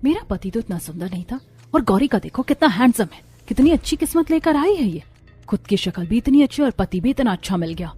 मेरा पति तो इतना सुंदर नहीं था, और गौरी का देखो कितना हैंडसम है। कितनी अच्छी किस्मत लेकर आई है ये। खुद की शक्ल भी इतनी अच्छी और पति भी इतना अच्छा मिल गया।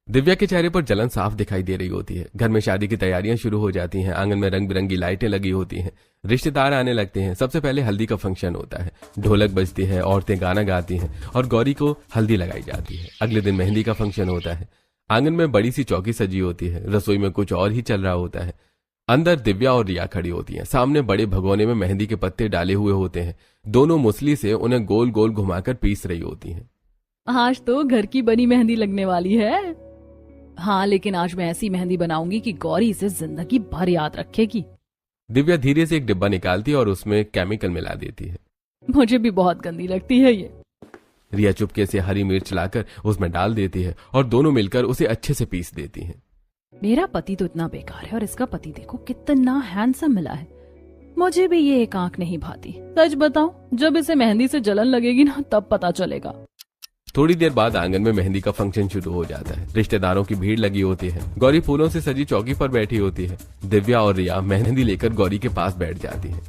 दिव्या के चेहरे पर जलन साफ दिखाई दे रही होती है। घर में शादी की तैयारियां शुरू हो जाती हैं। आंगन में रंग बिरंगी लाइटें लगी होती हैं। रिश्तेदार आने लगते हैं। सबसे पहले हल्दी का फंक्शन होता है। ढोलक बजती है, औरतें गाना गाती हैं और गौरी को हल्दी लगाई जाती है। अगले दिन मेहंदी का फंक्शन होता है। आंगन में बड़ी सी चौकी सजी होती है। रसोई में कुछ और ही चल रहा होता है। अंदर दिव्या और रिया खड़ी होती हैं। सामने बड़े भगोने में मेहंदी के पत्ते डाले हुए होते हैं। दोनों मुसली से उन्हें गोल गोल घुमाकर पीस रही होती हैं। आज तो घर की बनी मेहंदी लगने वाली है। हाँ, लेकिन आज मैं ऐसी मेहंदी बनाऊंगी कि गौरी इसे जिंदगी भर याद रखेगी। दिव्या धीरे से एक डिब्बा निकालती है और उसमें केमिकल मिला देती है। मुझे भी बहुत गंदी लगती है ये। रिया चुपके से हरी मिर्च लाकर उसमें डाल देती है और दोनों मिलकर उसे अच्छे से पीस देती हैं। मेरा पति तो इतना बेकार है और इसका पति देखो कितना हैंडसम मिला है। मुझे भी ये एक आंख नहीं भाती। सच बताऊं, जब इसे मेहंदी से जलन लगेगी ना, तब पता चलेगा। थोड़ी देर बाद आंगन में मेहंदी का फंक्शन शुरू हो जाता है। रिश्तेदारों की भीड़ लगी होती है। गौरी फूलों से सजी चौकी पर बैठी होती है। दिव्या और रिया मेहंदी लेकर गौरी के पास बैठ जाती हैं।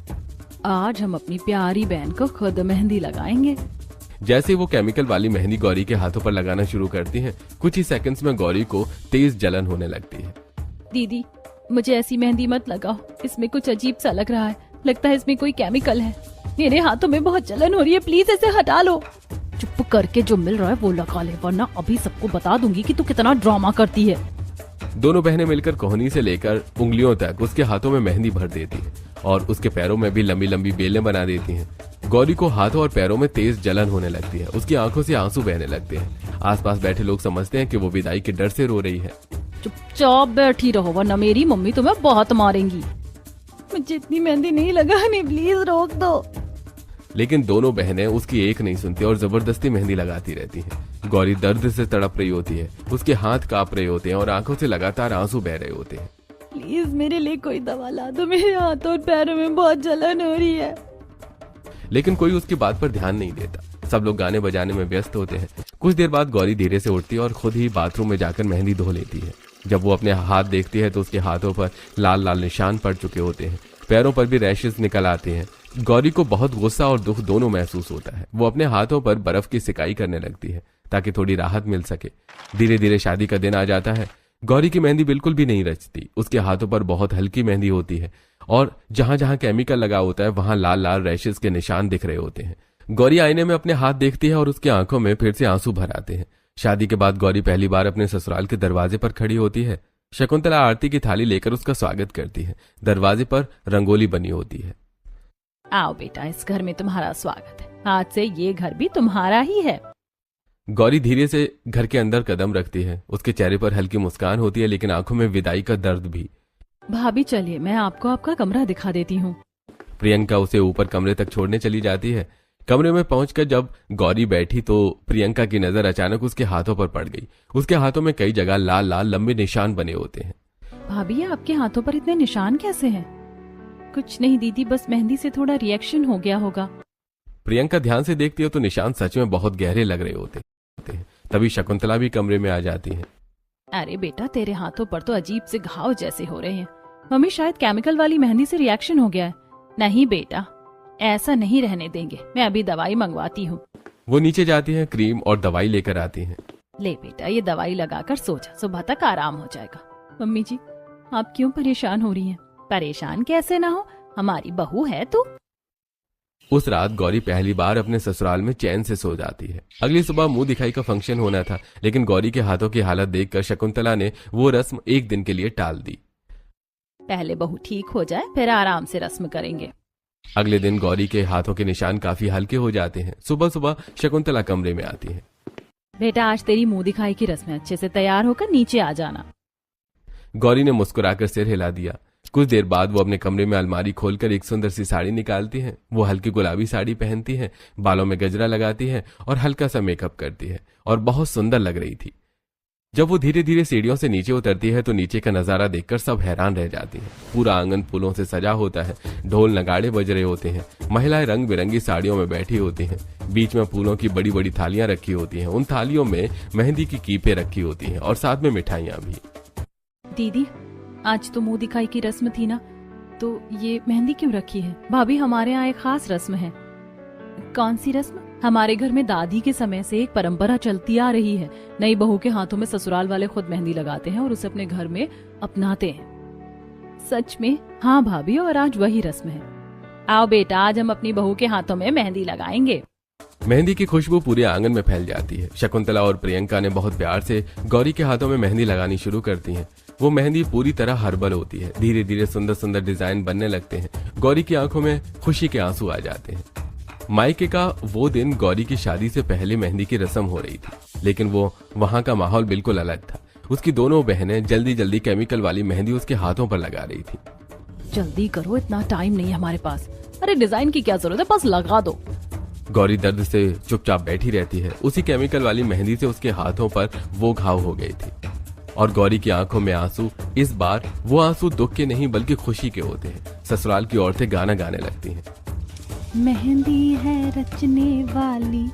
आज हम अपनी प्यारी बहन को खुद मेहंदी लगाएंगे। जैसे वो केमिकल वाली मेहंदी गौरी के हाथों पर लगाना शुरू करती हैं, कुछ ही सेकंड्स में गौरी को तेज जलन होने लगती है। दीदी, मुझे ऐसी मेहंदी मत लगाओ। इसमें कुछ अजीब सा लग रहा है। लगता है इसमें कोई केमिकल है। मेरे हाथों में बहुत जलन हो रही है, प्लीज इसे हटा लो। चुप करके जो मिल रहा है वो लगा ले, वरना अभी सबको बता दूंगी कि तू कितना ड्रामा करती है। दोनों बहनें मिलकर कोहनी से लेकर उंगलियों तक उसके हाथों में मेहंदी भर देती है और उसके पैरों में भी लंबी लंबी बेलें बना देती हैं। गौरी को हाथों और पैरों में तेज जलन होने लगती है। उसकी आंखों से आंसू बहने लगते हैं। आसपास बैठे लोग समझते हैं कि वो विदाई के डर से रो रही है। चुपचाप बैठी रहो, वरना मेरी मम्मी तुम्हें बहुत मारेंगी। मुझे इतनी मेहंदी नहीं लगानी, प्लीज रोक दो। लेकिन दोनों बहनें उसकी एक नहीं सुनती और जबरदस्ती मेहंदी लगाती रहती हैं। गौरी दर्द से तड़प रही होती है। उसके हाथ कांप रहे होते हैं और आंखों से लगातार आंसू बह रहे होते हैं। प्लीज मेरे लिए कोई दवा ला दो, मेरे हाथों और पैरों में बहुत जलन हो रही है। लेकिन कोई उसकी बात पर ध्यान नहीं देता। सब लोग गाने बजाने में व्यस्त होते हैं। कुछ देर बाद गौरी धीरे से उठती है और खुद ही बाथरूम में जाकर मेहंदी धो लेती है। जब वो अपने हाथ देखती है तो उसके हाथों पर लाल लाल निशान पड़ चुके होते हैं। पैरों पर भी रैशेस निकल आते हैं। गौरी को बहुत गुस्सा और दुख दोनों महसूस होता है। वो अपने हाथों पर बर्फ की सिकाई करने लगती है ताकि थोड़ी राहत मिल सके। धीरे धीरे शादी का दिन आ जाता है। गौरी की मेहंदी बिल्कुल भी नहीं रचती। उसके हाथों पर बहुत हल्की मेहंदी होती है और जहां जहां केमिकल लगा होता है वहां लाल लाल रैशेस के निशान दिख रहे होते हैं। गौरी आईने में अपने हाथ देखती है और उसकी आंखों में फिर से आंसू भर आते हैं। शादी के बाद गौरी पहली बार अपने ससुराल के दरवाजे पर खड़ी होती है। शकुंतला आरती की थाली लेकर उसका स्वागत करती है। दरवाजे पर रंगोली बनी होती है। आओ बेटा, इस घर में तुम्हारा स्वागत है। आज से ये घर भी तुम्हारा ही है। गौरी धीरे से घर के अंदर कदम रखती है। उसके चेहरे पर हल्की मुस्कान होती है, लेकिन आंखों में विदाई का दर्द भी। भाभी चलिए, मैं आपको आपका कमरा दिखा देती हूँ। प्रियंका उसे ऊपर कमरे तक छोड़ने चली जाती है। कमरे में पहुंचकर जब गौरी बैठी तो प्रियंका की नजर अचानक उसके हाथों पर पड़ गई। उसके हाथों में कई जगह लाल लाल लंबे निशान बने होते हैं। भाभी, आपके हाथों पर इतने निशान कैसे हैं? कुछ नहीं दीदी, बस मेहंदी से थोड़ा रिएक्शन हो गया होगा। प्रियंका ध्यान से देखती है तो निशान सच में बहुत गहरे लग रहे होते हैं। तभी शकुंतला भी कमरे में आ जाती है। अरे बेटा, तेरे हाथों पर तो अजीब से घाव जैसे हो रहे हैं। मम्मी, शायद केमिकल वाली मेहंदी से रिएक्शन हो गया है। नहीं बेटा, ऐसा नहीं रहने देंगे। मैं अभी दवाई मंगवाती हूँ। वो नीचे जाती है, क्रीम और दवाई लेकर आती है। ले बेटा, ये दवाई लगाकर सो जा, सुबह तक आराम हो जाएगा। मम्मी जी, आप क्यों परेशान हो रही हैं? परेशान कैसे ना हो, हमारी बहू है तू। उस रात गौरी पहली बार अपने ससुराल में चैन से सो जाती है। अगली सुबह मुंह दिखाई का फंक्शन होना था, लेकिन गौरी के हाथों की हालत देखकर शकुंतला ने वो रस्म एक दिन के लिए टाल दी। पहले बहू ठीक हो जाए, फिर आराम से रस्म करेंगे। अगले दिन गौरी के हाथों के निशान काफी हल्के हो जाते हैं। सुबह सुबह शकुंतला कमरे में आती है। बेटा, आज तेरी मुंह दिखाई की रस्म है, अच्छे से तैयार होकर नीचे आ जाना। गौरी ने मुस्कुराकर सिर हिला दिया। कुछ देर बाद वो अपने कमरे में अलमारी खोलकर एक सुंदर सी साड़ी निकालती है। वो हल्की गुलाबी साड़ी पहनती है, बालों में गजरा लगाती है और हल्का सा मेकअप करती है और बहुत सुंदर लग रही थी। जब वो धीरे धीरे सीढ़ियों से नीचे उतरती है तो नीचे का नजारा देखकर सब हैरान रह जाती हैं। पूरा आंगन फूलों से सजा होता है। ढोल नगाड़े बज रहे होते हैं। महिलाएं रंग बिरंगी साड़ियों में बैठी होती हैं। बीच में फूलों की बड़ी बड़ी थालियां रखी होती हैं। उन थालियों में मेहंदी की कीपें रखी होती हैं और साथ में मिठाइयां भी। दीदी, आज तो मुंह दिखाई की रस्म थी ना, तो ये मेहंदी क्यों रखी है? भाभी, हमारे यहाँ एक खास रस्म है। कौन सी रस्म? हमारे घर में दादी के समय से एक परंपरा चलती आ रही है। नई बहू के हाथों में ससुराल वाले खुद मेहंदी लगाते हैं और उसे अपने घर में अपनाते हैं। सच में? हाँ भाभी, और आज वही रस्म है। आओ बेटा, आज हम अपनी बहू के हाथों में मेहंदी लगाएंगे। मेहंदी की खुशबू पूरे आंगन में फैल जाती है। शकुंतला और प्रियंका ने बहुत प्यार से गौरी के हाथों में मेहंदी लगानी शुरू करती हैं। वो मेहंदी पूरी तरह हर्बल होती है। धीरे धीरे सुंदर सुंदर डिजाइन बनने लगते हैं। गौरी की आंखों में खुशी के आंसू आ जाते हैं। मायके का वो दिन गौरी की शादी से पहले मेहंदी की रस्म हो रही थी, लेकिन वो वहां का माहौल बिल्कुल अलग था। उसकी दोनों बहनें जल्दी जल्दी केमिकल वाली मेहंदी उसके हाथों पर लगा रही थी। जल्दी करो, इतना टाइम नहीं है हमारे पास। अरे डिजाइन की क्या जरूरत है, बस लगा दो। गौरी दर्द से चुपचाप बैठी रहती है। उसी केमिकल वाली मेहंदी से उसके हाथों पर वो घाव हो गई थी और गौरी की आंखों में आंसू। इस बार वो आंसू दुख के नहीं बल्कि खुशी के होते हैं। ससुराल की औरतें गाना गाने लगती हैं। मेहंदी है रचने वाली।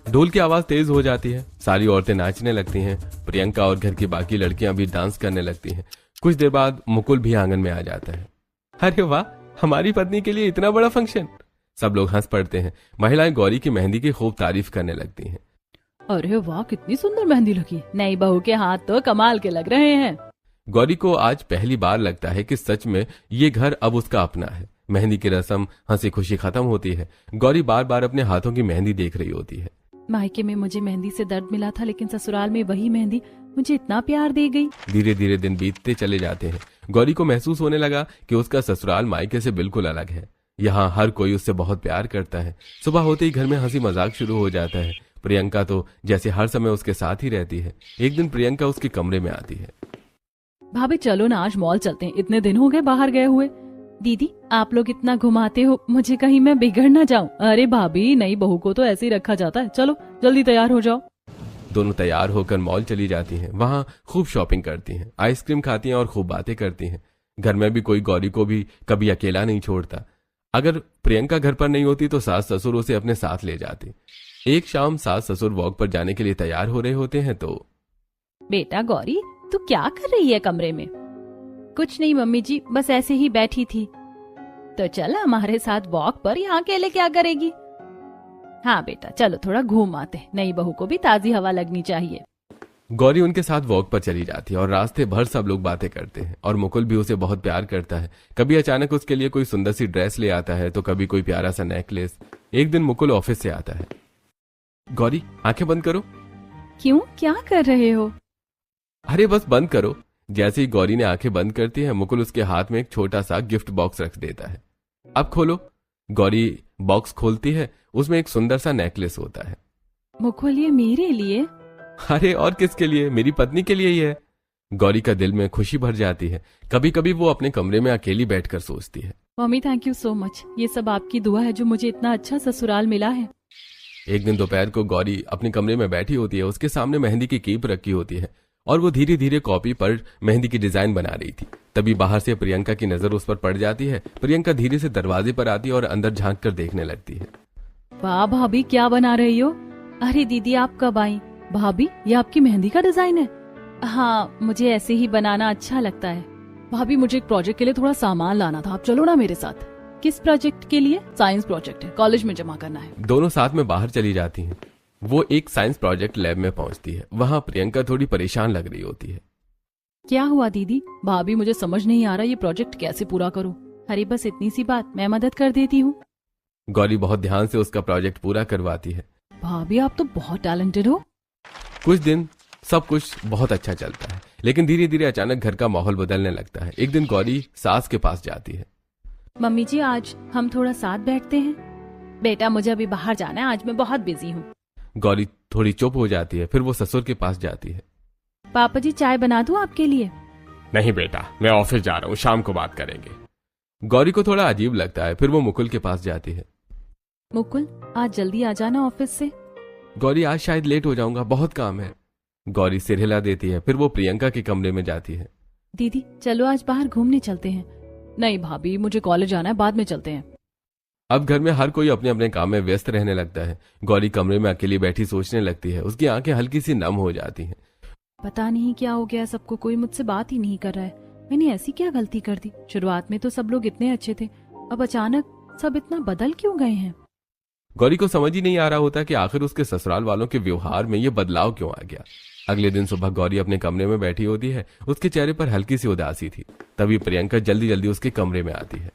ढोल की आवाज तेज हो जाती है। सारी औरतें नाचने लगती हैं। प्रियंका और घर की बाकी लड़कियां भी डांस करने लगती हैं। कुछ देर बाद मुकुल भी आंगन में आ जाता है। अरे वाह, हमारी पत्नी के लिए इतना बड़ा फंक्शन। सब लोग हंस पड़ते हैं। महिलाएं गौरी की मेहंदी की खूब तारीफ करने लगती हैं। अरे वाह, कितनी सुंदर मेहंदी लगी। नई बहू के हाथ तो कमाल के लग रहे हैं। गौरी को आज पहली बार लगता है कि सच में ये घर अब उसका अपना है। मेहंदी की रस्म हंसी खुशी खत्म होती है। गौरी बार बार अपने हाथों की मेहंदी देख रही होती है। मायके में मुझे मेहंदी से दर्द मिला था, लेकिन ससुराल में वही मेहंदी मुझे इतना प्यार दे गई। धीरे धीरे दिन बीतते चले जाते हैं। गौरी को महसूस होने लगा कि उसका ससुराल मायके से बिल्कुल अलग है। यहाँ हर कोई उससे बहुत प्यार करता है। सुबह होते ही घर में हंसी मजाक शुरू हो जाता है। प्रियंका तो जैसे हर समय उसके साथ ही रहती है। एक दिन प्रियंका उसके कमरे में आती है। भाभी चलो ना, आज मॉल चलते हैं, इतने दिन हो गए बाहर गए हुए। दीदी, आप लोग इतना घुमाते हो, मुझे कहीं मैं बिगड़ ना जाऊं। अरे भाभी, नई बहू को तो ऐसे ही रखा जाता है। चलो जल्दी तैयार हो जाओ। दोनों तैयार होकर मॉल चली जाती हैं। वहां खूब शॉपिंग करती हैं, आइसक्रीम खाती हैं और खूब बातें करती हैं। घर में भी कोई गौरी को भी कभी अकेला नहीं छोड़ता। अगर प्रियंका घर पर नहीं होती तो सास ससुर उसे अपने साथ ले जाते। एक शाम सास ससुर वॉक पर जाने के लिए तैयार हो रहे होते हैं तो बेटा गौरी, तू क्या कर रही है कमरे में? कुछ नहीं मम्मी जी, बस ऐसे ही बैठी थी। तो चल हमारे साथ वॉक पर, यहाँ अकेले क्या करेगी? हाँ बेटा, चलो थोड़ा घूम आते, नई बहू को भी ताजी हवा लगनी चाहिए। गौरी उनके साथ वॉक पर चली जाती है और रास्ते भर सब लोग बातें करते हैं और मुकुल भी उसे बहुत प्यार करता है। कभी अचानक उसके लिए कोई सुंदर सी ड्रेस ले आता है तो कभी कोई प्यारा सा नेकलेस। एक दिन मुकुल ऑफिस से आता है। गौरी, आंखें बंद करो। क्यों, क्या कर रहे हो? अरे बस बंद करो। जैसे ही गौरी ने आंखें बंद करती है, मुकुल उसके हाथ में एक छोटा सा गिफ्ट बॉक्स रख देता है। अब खोलो। गौरी बॉक्स खोलती है। उसमें एक सुंदर सा नेकलेस होता है। मुकुल, ये मेरे लिए? अरे और किसके लिए, मेरी पत्नी के लिए ही है। गौरी का दिल में खुशी भर जाती है। कभी कभी वो अपने कमरे में अकेली बैठकर सोचती है, mummy thank you so much, ये सब आपकी दुआ है जो मुझे इतना अच्छा ससुराल मिला है। एक दिन दोपहर को गौरी अपने कमरे में बैठी होती है। उसके सामने मेहंदी की कीप रखी होती है और वो धीरे धीरे कॉपी पर मेहंदी की डिजाइन बना रही थी। तभी बाहर से प्रियंका की नजर उस पर पड़ जाती है। प्रियंका धीरे से दरवाजे पर आती है और अंदर झांक कर देखने लगती है। वाह भाभी, क्या बना रही हो? अरे दीदी, आप कब आई? भाभी, ये आपकी मेहंदी का डिजाइन है? हाँ, मुझे ऐसे ही बनाना अच्छा लगता है। भाभी, मुझे एक प्रोजेक्ट के लिए थोड़ा सामान लाना था, आप चलो ना मेरे साथ। किस प्रोजेक्ट के लिए? साइंस प्रोजेक्ट है, कॉलेज में जमा करना है। दोनों साथ में बाहर चली जाती हैं। वो एक साइंस प्रोजेक्ट लैब में पहुंचती है। वहां प्रियंका थोड़ी परेशान लग रही होती है। क्या हुआ दीदी? भाभी, मुझे समझ नहीं आ रहा ये प्रोजेक्ट कैसे पूरा करूं। अरे बस इतनी सी बात, मैं मदद कर देती हूँ। गौरी बहुत ध्यान से उसका प्रोजेक्ट पूरा करवाती है। भाभी, आप तो बहुत टैलेंटेड हो। कुछ दिन सब कुछ बहुत अच्छा चलता है, लेकिन धीरे धीरे अचानक घर का माहौल बदलने लगता है। एक दिन गौरी सास के पास जाती है। मम्मी जी, आज हम थोड़ा साथ बैठते हैं। बेटा, मुझे अभी बाहर जाना है, आज मैं बहुत बिजी हूँ। गौरी थोड़ी चुप हो जाती है। फिर वो ससुर के पास जाती है। पापा जी, चाय बना दूं आपके लिए? नहीं बेटा, मैं ऑफिस जा रहा हूँ, शाम को बात करेंगे। गौरी को थोड़ा अजीब लगता है। फिर वो मुकुल के पास जाती है। मुकुल, आज जल्दी आ जाना ऑफिस से। गौरी, आज शायद लेट हो जाऊंगा, बहुत काम है। गौरी सिर हिला देती है। फिर वो प्रियंका के कमरे में जाती है। दीदी, चलो आज बाहर घूमने चलते हैं। नहीं भाभी, मुझे कॉलेज जाना है, बाद में चलते हैं। अब घर में हर कोई अपने अपने काम में व्यस्त रहने लगता है। गौरी कमरे में अकेली बैठी सोचने लगती है। उसकी आंखें हल्की सी नम हो जाती हैं। पता नहीं क्या हो गया सबको, कोई मुझसे बात ही नहीं कर रहा है। मैंने ऐसी क्या गलती कर दी? शुरुआत में तो सब लोग इतने अच्छे थे, अब अचानक सब इतना बदल क्यों गए हैं? गौरी को समझ ही नहीं आ रहा होता कि आखिर उसके ससुराल वालों के व्यवहार में ये बदलाव क्यों आ गया। अगले दिन सुबह गौरी अपने कमरे में बैठी होती है। उसके चेहरे पर हल्की सी उदासी थी। तभी प्रियंका जल्दी जल्दी उसके कमरे में आती है।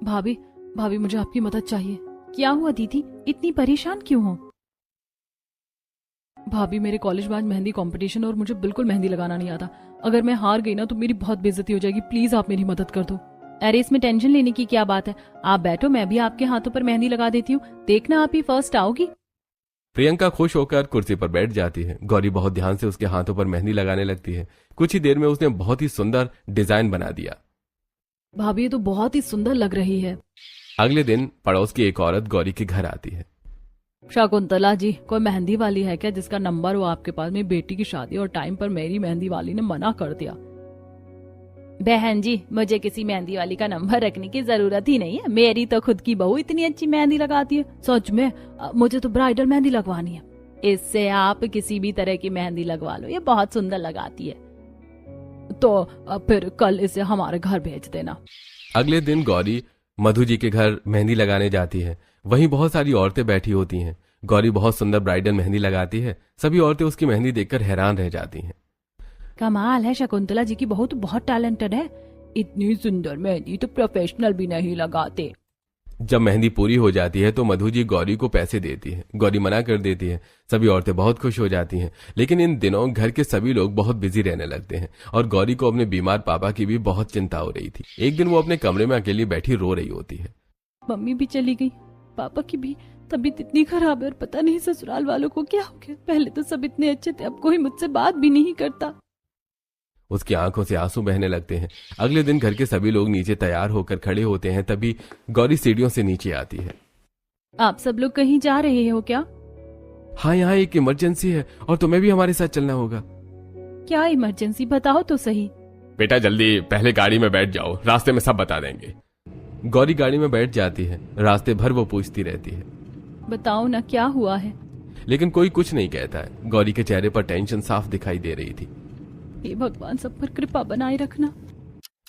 भाभी भाभी मुझे आपकी मदद चाहिए। क्या हुआ दीदी, इतनी परेशान क्यों हो? भाभी मेरे कॉलेज में आज मेहंदी कंपटीशन और मुझे बिल्कुल मेहंदी लगाना नहीं आता। अगर मैं हार गई ना तो मेरी बहुत बेइज्जती हो जाएगी। प्लीज आप मेरी मदद कर दो। अरे इसमें टेंशन लेने की क्या बात है, आप बैठो, मैं भी आपके हाथों पर मेहंदी लगा देती हूँ। देखना आप ही फर्स्ट आओगी। प्रियंका खुश होकर कुर्सी पर बैठ जाती है। गौरी बहुत ध्यान से उसके हाथों पर मेहंदी लगाने लगती है। कुछ ही देर में उसने बहुत ही सुंदर डिजाइन बना दिया। भाभी ये तो बहुत ही सुंदर लग रही है। अगले दिन पड़ोस की एक औरत गौरी के घर आती है। शकुंतला जी, कोई मेहंदी वाली है क्या जिसका नंबर हो आपके पास? मेरी बेटी की शादी और टाइम पर मेरी मेहंदी वाली ने मना कर दिया। बहन जी, मुझे किसी मेहंदी वाली का नंबर रखने की जरूरत ही नहीं है। मेरी तो खुद की बहू इतनी अच्छी मेहंदी लगाती है। सच में मुझे तो ब्राइडल मेहंदी लगवानी है। इससे आप किसी भी तरह की मेहंदी लगवा लो, ये बहुत सुंदर लगाती है। तो फिर कल इसे हमारे घर भेज देना। अगले दिन गौरी मधु जी के घर मेहंदी लगाने जाती है। वहीं बहुत सारी औरतें बैठी होती हैं। गौरी बहुत सुंदर ब्राइडल मेहंदी लगाती है। सभी औरतें उसकी मेहंदी देखकर हैरान रह जाती हैं। कमाल है, शकुंतला जी की बहू तो बहुत टैलेंटेड है। इतनी सुंदर मेहंदी तो प्रोफेशनल भी नहीं लगाते। जब मेहंदी पूरी हो जाती है तो मधु जी गौरी को पैसे देती है। गौरी मना कर देती है। सभी औरतें बहुत खुश हो जाती हैं। लेकिन इन दिनों घर के सभी लोग बहुत बिजी रहने लगते हैं और गौरी को अपने बीमार पापा की भी बहुत चिंता हो रही थी। एक दिन वो अपने कमरे में अकेली बैठी रो रही होती है। मम्मी भी चली गई, पापा की भी तबीयत इतनी खराब है और पता नहीं ससुराल वालों को क्या हो गया। पहले तो सब इतने अच्छे थे, अब कोई मुझसे बात भी नहीं करता। उसकी आंखों से आंसू बहने लगते हैं। अगले दिन घर के सभी लोग नीचे तैयार होकर खड़े होते हैं। तभी गौरी सीढ़ियों से नीचे आती है। आप सब लोग कहीं जा रहे हो क्या? हाँ, यहाँ एक इमरजेंसी है और तुम्हें भी हमारे साथ चलना होगा। क्या इमरजेंसी, बताओ तो सही। बेटा जल्दी पहले गाड़ी में बैठ जाओ, रास्ते में सब बता देंगे। गौरी गाड़ी में बैठ जाती है। रास्ते भर वो पूछती रहती है, बताओ ना क्या हुआ है। लेकिन कोई कुछ नहीं कहता है। गौरी के चेहरे पर टेंशन साफ दिखाई दे रही थी। हे भगवान, सब पर कृपा बनाए रखना।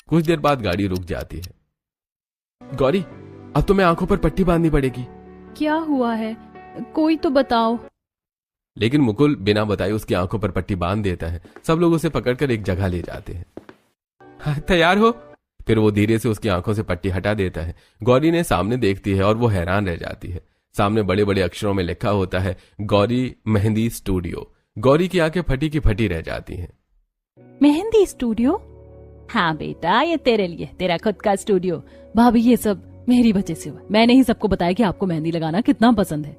कुछ देर बाद गाड़ी रुक जाती है। गौरी, अब तुम्हें आंखों पर पट्टी बांधनी पड़ेगी। क्या हुआ है, कोई तो बताओ। लेकिन मुकुल बिना बताए उसकी आंखों पर पट्टी बांध देता है। सब लोग उसे पकड़कर एक जगह ले जाते हैं। हाँ, तैयार हो? फिर वो धीरे से उसकी आंखों से पट्टी हटा देता है। गौरी ने सामने देखती है और वो हैरान रह जाती है। सामने बड़े बड़े अक्षरों में लिखा होता है, गौरी मेहंदी स्टूडियो। गौरी की आंखें फटी की फटी रह जाती हैं। मेहंदी स्टूडियो? हाँ बेटा, ये तेरे लिए, तेरा खुद का स्टूडियो। भाभी ये सब मेरी वजह से हुआ। मैंने ही सबको बताया कि आपको मेहंदी लगाना कितना पसंद है।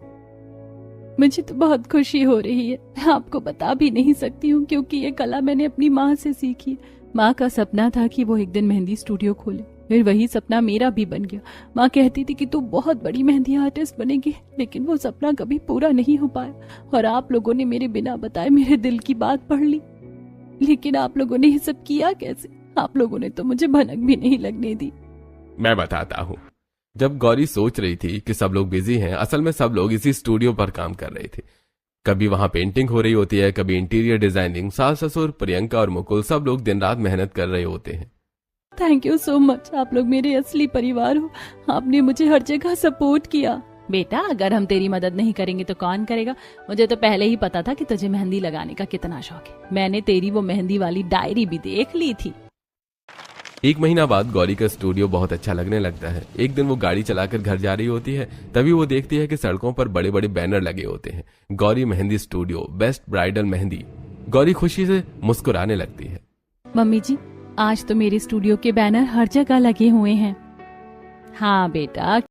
मुझे तो बहुत खुशी हो रही है। मैं आपको बता भी नहीं सकती हूँ क्योंकि ये कला मैंने अपनी माँ से सीखी। माँ का सपना था कि वो एक दिन मेहंदी स्टूडियो खोले, फिर वही सपना मेरा भी बन गया। माँ कहती थी कि तू बहुत बड़ी मेहंदी आर्टिस्ट बनेगी, लेकिन वो सपना कभी पूरा नहीं हो पाया। और आप लोगों ने मेरे बिना बताए मेरे दिल की बात पढ़ ली। लेकिन आप लोगों ने ये सब किया कैसे? आप लोगों ने तो मुझे भनक भी नहीं लगने दी। मैं बताता हूँ। जब गौरी सोच रही थी कि सब लोग बिजी हैं, असल में सब लोग इसी स्टूडियो पर काम कर रहे थे। कभी वहां पेंटिंग हो रही होती है, कभी इंटीरियर डिजाइनिंग। सास ससुर प्रियंका और मुकुल सब लोग दिन रात मेहनत कर रहे होते हैं। थैंक यू सो मच, आप लोग मेरे असली परिवार हो। आपने मुझे हर जगह सपोर्ट किया। बेटा, अगर हम तेरी मदद नहीं करेंगे तो कौन करेगा? मुझे तो पहले ही पता था कि तुझे मेहंदी लगाने का कितना शौक है। मैंने तेरी वो मेहंदी वाली डायरी भी देख ली थी। एक महीना बाद गौरी का स्टूडियो बहुत अच्छा लगने लगता है। एक दिन वो गाड़ी चलाकर घर जा रही होती है। तभी वो देखती है कि सड़कों पर बड़े बड़े बैनर लगे होते हैं, Gauri mehndi studio, best bridal mehndi. Gauri खुशी से मुस्कुराने लगती है। मम्मी जी, आज तो मेरे स्टूडियो के बैनर हर जगह लगे हुए हैं। हाँ बेटा,